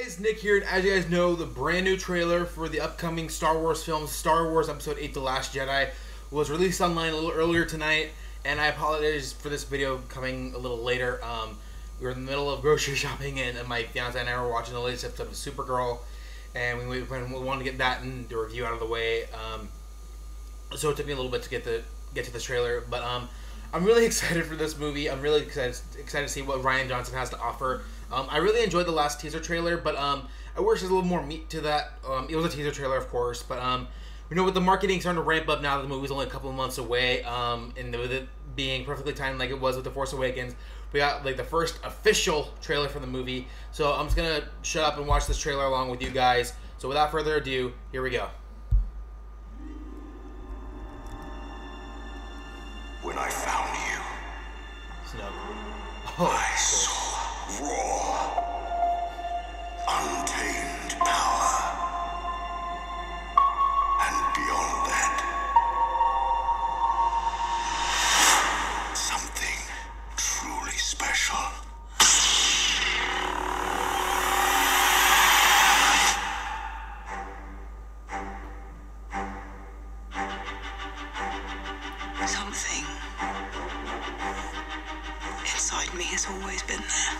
Guys, Nick here, and as you guys know, the brand new trailer for the upcoming Star Wars film, Star Wars Episode 8, The Last Jedi, was released online a little earlier tonight, and I apologize for this video coming a little later. We were in the middle of grocery shopping, and my fiance and I were watching the latest episode of Supergirl, and we wanted to get that and the review out of the way. So it took me a little bit to get to this trailer, but I'm really excited for this movie. I'm really excited to see what Rian Johnson has to offer. I really enjoyed the last teaser trailer, but I wish there's a little more meat to that. It was a teaser trailer, of course, but you know, with the marketing starting to ramp up now, the movie's only a couple of months away, and with it being perfectly timed like it was with The Force Awakens, we got like the first official trailer for the movie. So I'm just gonna shut up and watch this trailer along with you guys. So without further ado, here we go. When I found you, Snoke. I saw raw, untamed power. And beyond that, something truly special. Something inside me has always been there.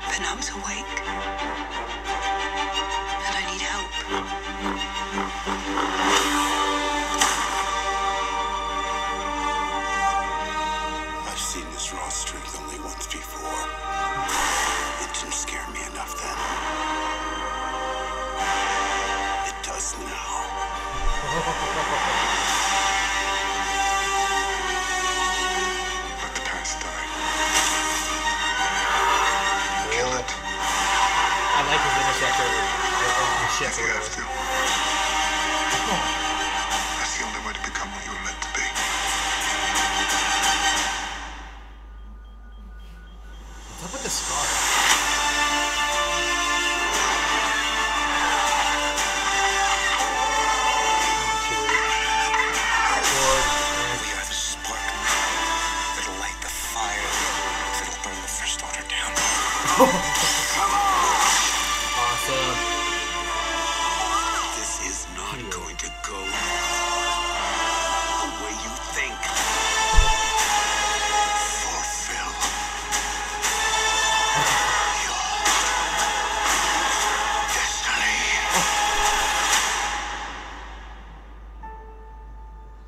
But now it's awake. And I need help. I've seen this raw strength only once before. It didn't scare me enough then. It does now. Let the past die. Kill it. I like his interceptor. If you have to. That's the only way to become what you were meant to be. What's up with the scar? We are the spark that'll light the fire that'll burn the First Order down. Awesome. This is not going to go the way you think. Fulfill your destiny.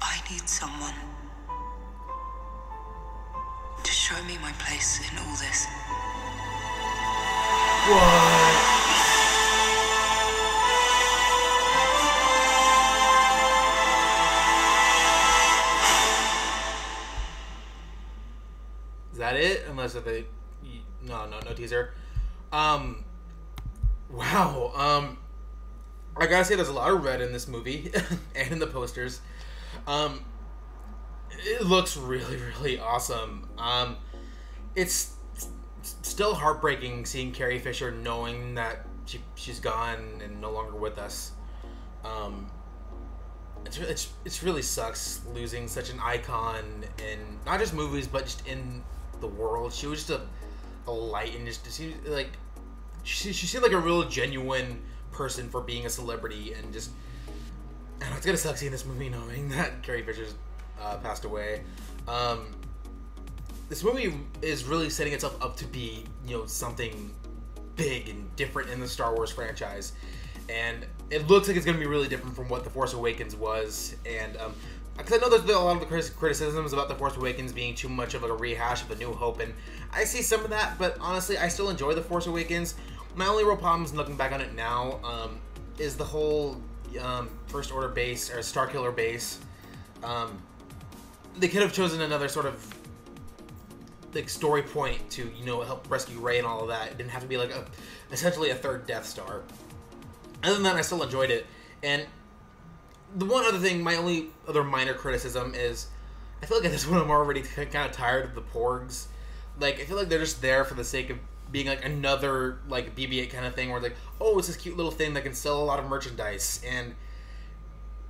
I need someone to show me my place in all this. What? Is that it? Unless if they... No teaser. Wow. I gotta say there's a lot of red in this movie and in the posters. It looks really, really awesome. It's still heartbreaking seeing Carrie Fisher knowing that she's gone and no longer with us. It's really sucks losing such an icon in not just movies but just in the world. She was just a light, and just seemed like she seemed like a real genuine person for being a celebrity, and just I don't know, it's gonna suck seeing this movie knowing that Carrie Fisher's passed away. This movie is really setting itself up to be, you know, something big and different in the Star Wars franchise, and it looks like it's going to be really different from what The Force Awakens was. And because I know there's been a lot of the criticisms about The Force Awakens being too much of like a rehash of A New Hope, and I see some of that, but honestly, I still enjoy The Force Awakens. My only real problem is looking back on it now is the whole First Order base, or Starkiller base. They could have chosen another sort of like story point to, you know, help rescue Rey and all of that. It didn't have to be like essentially a third Death Star. Other than that, I still enjoyed it. And the one other thing, my only other minor criticism is, I feel like at this point I'm already kind of tired of the Porgs. Like, I feel like they're just there for the sake of being like another like BB-8 kind of thing, where it's like, oh, it's this cute little thing that can sell a lot of merchandise, and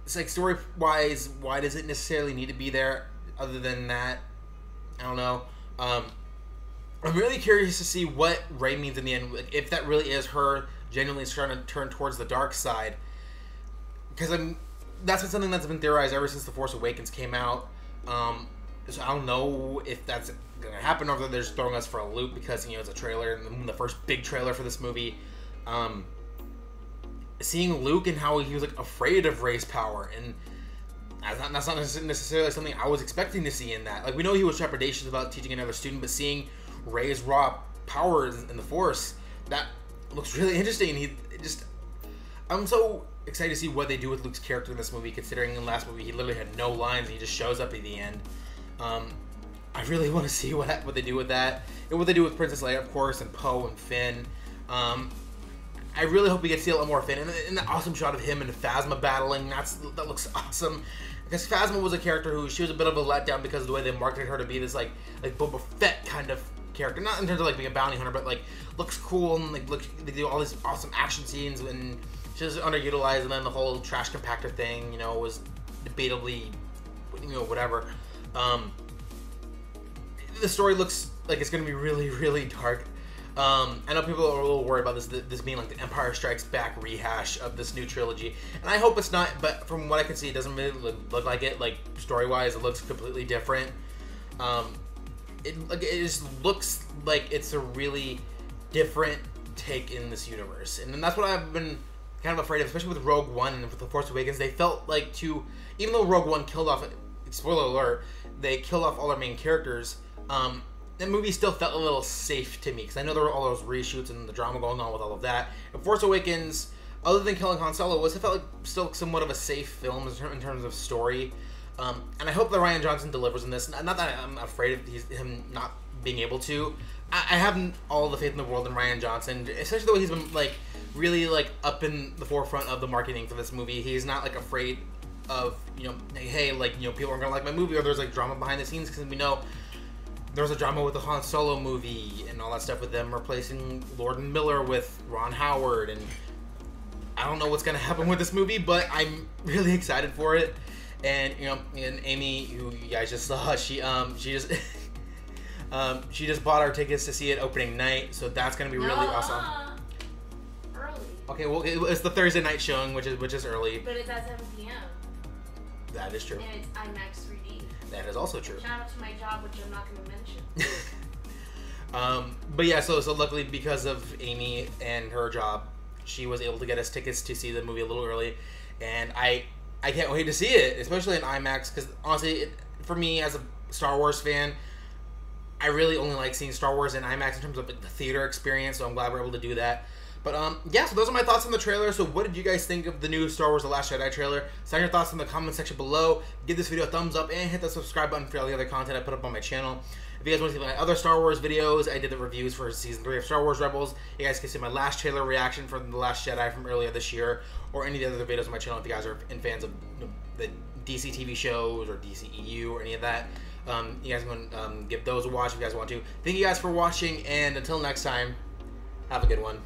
it's like story-wise, why does it necessarily need to be there? Other than that, I don't know. I'm really curious to see what Rey means in the end. Like, if that really is her genuinely trying to turn towards the dark side. Because that's been something that's been theorized ever since The Force Awakens came out. So I don't know if that's going to happen or if they're just throwing us for a loop because, it's a trailer, and the first big trailer for this movie. Seeing Luke and how he was like afraid of Rey's power, and that's not necessarily something I was expecting to see in that. Like, we know he was trepidatious about teaching another student, but seeing Rey's raw powers in the Force, that looks really interesting. I'm so excited to see what they do with Luke's character in this movie, considering in the last movie he literally had no lines and he just shows up at the end. I really want to see what they do with that, and what they do with Princess Leia, of course, and Poe and Finn. I really hope we get to see a lot more Finn, and the awesome shot of him and Phasma battling, that looks awesome. Because Phasma was a character who, she was a bit of a letdown because of the way they marketed her to be this like Boba Fett kind of character, not in terms of like being a bounty hunter, but like looks cool and like they do all these awesome action scenes, and she's underutilized, and then the whole trash compactor thing, was debatably, whatever. The story looks like it's going to be really, really dark. I know people are a little worried about this being like the Empire Strikes Back rehash of this new trilogy, and I hope it's not. But from what I can see, it doesn't really look like it. Like, story-wise, it looks completely different. It just looks like it's a really different take in this universe, and that's what I've been kind of afraid of, especially with Rogue One and with The Force Awakens. They felt like even though Rogue One killed off, spoiler alert, they killed off all their main characters. The movie still felt a little safe to me, because I know there were all those reshoots and the drama going on with all of that. And Force Awakens, other than killing Han Solo, it felt like still somewhat of a safe film in terms of story. And I hope that Rian Johnson delivers in this. Not that I'm afraid of him not being able to. I have all the faith in the world in Rian Johnson, especially the way he's been really up in the forefront of the marketing for this movie. He's not afraid of hey, people aren't gonna like my movie, or there's drama behind the scenes, because we know there was a drama with the Han Solo movie and all that stuff with them replacing Lord and Miller with Ron Howard, and I don't know what's gonna happen with this movie, but I'm really excited for it. And and Amy, who you guys just saw, she just she just bought our tickets to see it opening night, so that's gonna be really awesome. Early. Okay, well, it's the Thursday night showing, which is early. But it's at 7 p.m. That is true. And it's IMAX 3D. That is also true. Shout out to my job, which I'm not going to mention. But yeah, so luckily, because of Amy and her job, she was able to get us tickets to see the movie a little early, and I can't wait to see it, especially in IMAX, because honestly, for me as a Star Wars fan, I really only like seeing Star Wars in IMAX in terms of the theater experience, so I'm glad we're able to do that. But yeah, so those are my thoughts on the trailer. So what did you guys think of the new Star Wars The Last Jedi trailer? Send your thoughts in the comment section below. Give this video a thumbs up and hit the subscribe button for all the other content I put up on my channel. If you guys want to see my other Star Wars videos, I did the reviews for Season 3 of Star Wars Rebels. You guys can see my last trailer reaction from The Last Jedi from earlier this year, or any of the other videos on my channel if you guys are fans of the DC TV shows or DCEU or any of that. You guys can give those a watch if you guys want to. Thank you guys for watching, and until next time, have a good one.